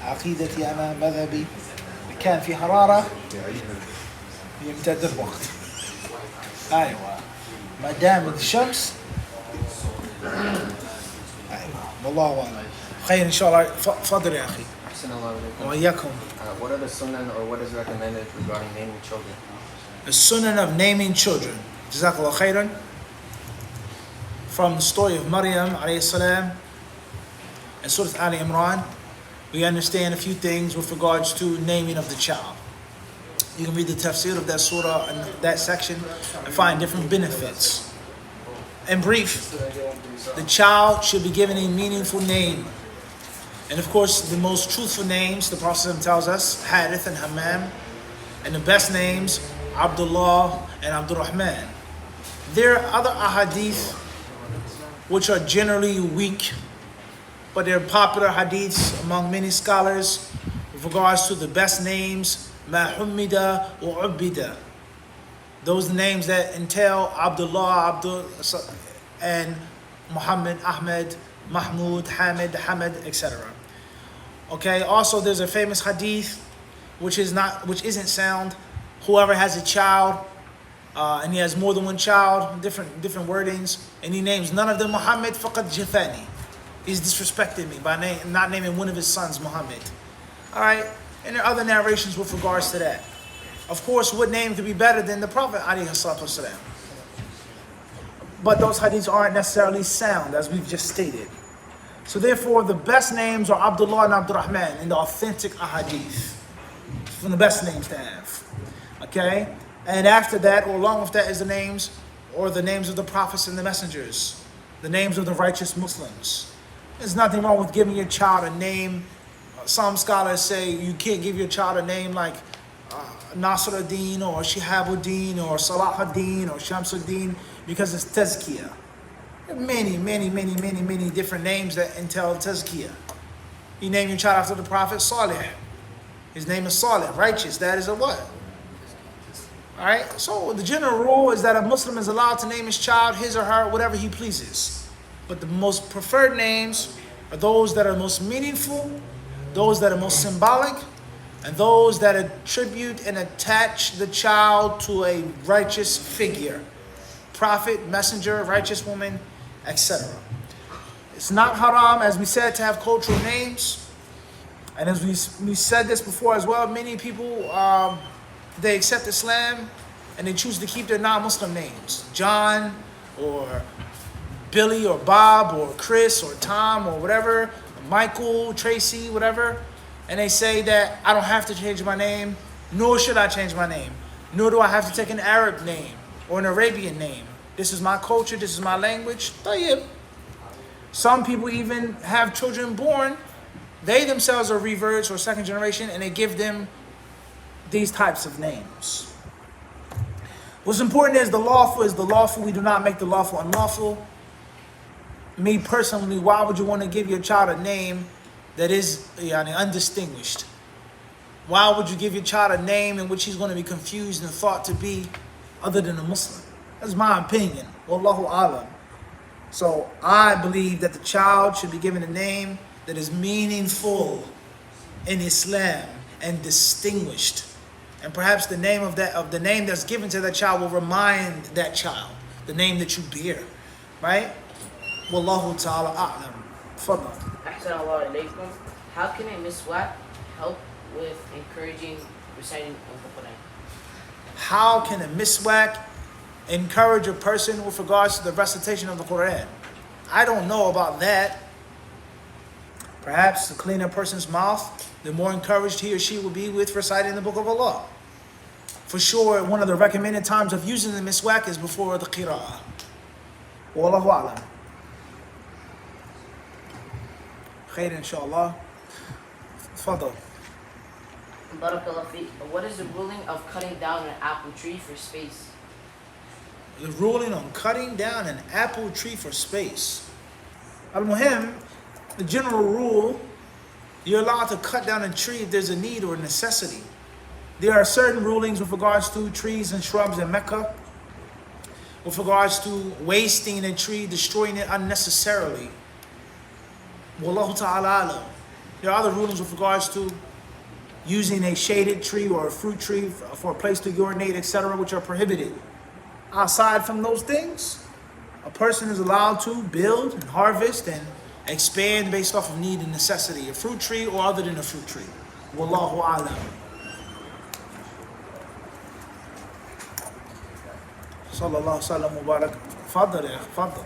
عقيدتي أنا مذهبي كان في حرارة يمتد الوقت. أيوة ما دام الشمس أيوة والله أعلم. خير إن شاء الله. فضل يا أخي. وإياكم. What are the sunnah or what is recommended regarding naming children? The sunnah of naming children. Jazakallah khairan. From the story of Maryam alayhi salam and Surah Ali Imran, we understand a few things with regards to naming of the child. You can read the tafsir of that surah and that section and find different benefits. In brief, the child should be given a meaningful name. And of course, the most truthful names, the Prophet tells us, Hadith and Hammam, and the best names, Abdullah and Abdurrahman. There are other ahadith which are generally weak, but they're popular hadiths among many scholars with regards to the best names, Ma Hummida or Ubbida. Those names that entail Abdullah, and Muhammad, Ahmed, Mahmud, Hamid, Hamid, etc. Okay, also there's a famous hadith which isn't sound. Whoever has a child and he has more than one child, different wordings, and he names none of them Muhammad, faqad jafani. He's disrespected me by not naming one of his sons Muhammad. Alright, and there are other narrations with regards to that. Of course, what name could be better than the Prophet alayhi salatu wasalam? But those hadiths aren't necessarily sound, as we've just stated. So therefore, the best names are Abdullah and Abdurrahman in the authentic ahadith. From the best names to have. Okay? And after that, or along with that, is the names of the prophets and the messengers. The names of the righteous Muslims. There's nothing wrong with giving your child a name. Some scholars say you can't give your child a name like Nasruddin or Shihabuddin or Salahuddin or Shamsuddin because it's tazkiyah. Many different names that entail tazkiyah. You name your child after the Prophet Salih. His name is Salih, righteous. That is a what? Alright? So the general rule is that a Muslim is allowed to name his child his or her, whatever he pleases. But the most preferred names are those that are most meaningful, those that are most symbolic, and those that attribute and attach the child to a righteous figure. Prophet, messenger, righteous woman, etc. It's not haram, as we said, to have cultural names. And as we said this before as well, many people, they accept Islam and they choose to keep their non-Muslim names. John or Billy or Bob or Chris or Tom or whatever, Michael, Tracy, whatever. And they say that I don't have to change my name, nor should I change my name. Nor do I have to take an Arab name or an Arabian name. This is my culture, this is my language. Tayyib. Some people even have children born, they themselves are reverts or second generation, and they give them these types of names. What's important is the lawful. We do not make the lawful unlawful. Me personally, why would you want to give your child a name that is undistinguished? Why would you give your child a name in which he's going to be confused and thought to be other than a Muslim? That's my opinion. Wallahu alam. So I believe that the child should be given a name that is meaningful in Islam and distinguished. And perhaps the name of the name that's given to that child will remind that child the name that you bear. Right? Wallahu ta'ala a'lam. Fadl. Ahsanallahu alaykum. How can a miswak help with encouraging reciting of the Quran? How can a miswak encourage a person with regards to the recitation of the Quran? I don't know about that. Perhaps the cleaner a person's mouth, the more encouraged he or she will be with reciting the Book of Allah. For sure, one of the recommended times of using the miswak is before the qira'ah. Wallahu a'lam. Khair inshallah. Fadal. Barakallah fi. What is the ruling of cutting down an apple tree for space? The ruling on cutting down an apple tree for space. Al-Muhim, the general rule, you're allowed to cut down a tree if there's a need or a necessity. There are certain rulings with regards to trees and shrubs in Mecca, with regards to wasting a tree, destroying it unnecessarily. Wallahu ta'ala alam. There are other rulings with regards to using a shaded tree or a fruit tree for a place to urinate, etc., which are prohibited. Aside from those things, a person is allowed to build and harvest and expand based off of need and necessity, a fruit tree or other than a fruit tree. Wallahu a'lam. Sallallahu sallam mubarak. Fadl ya fadl.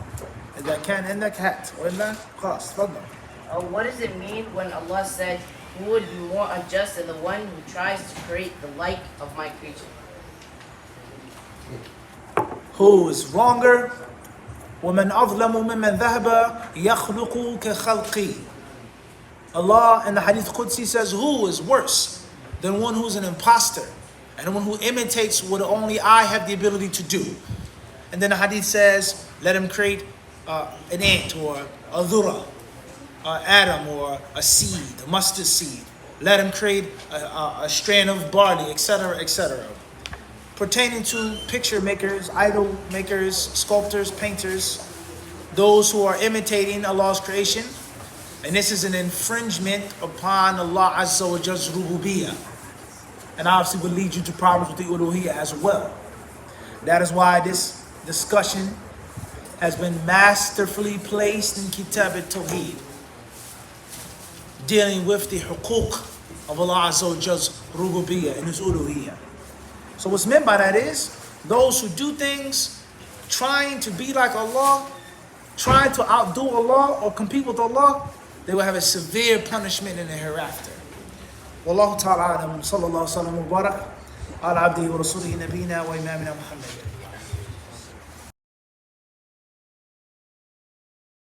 إذا كان عندك هات وإلا خلاص تفضل. What does it mean when Allah said, "Who would be more unjust than the one who tries to create the like of my creature?" Who is wronger? وَمَنْ أَظْلَمُ مِمَّنْ ذَهَبَ يَخْلُقُ كَخَلْقِي. Allah in the Hadith Qudsi says, who is worse than one who's an imposter and one who imitates what only I have the ability to do? And then the Hadith says, let him create an ant or a dhurra, atom or a seed, a mustard seed. Let him create a strand of barley, etc., etc. Pertaining to picture makers, idol makers, sculptors, painters, those who are imitating Allah's creation. And this is an infringement upon Allah Azza wa Jall's rububiyyah. And obviously will lead you to problems with the uluhiyyah as well. That is why this discussion has been masterfully placed in Kitab al-Tawheed, dealing with the huquq of Allah Azza wa Jall's rububiyyah and His uluhiyyah. So what's meant by that is those who do things trying to be like Allah, trying to outdo Allah or compete with Allah, they will have a severe punishment in the hereafter. Wallahu ta'ala a'lam. Sallallahu alaihi wa sallam wa barak ala abdihi wa rasulihi nabiyina wa imamina Muhammad.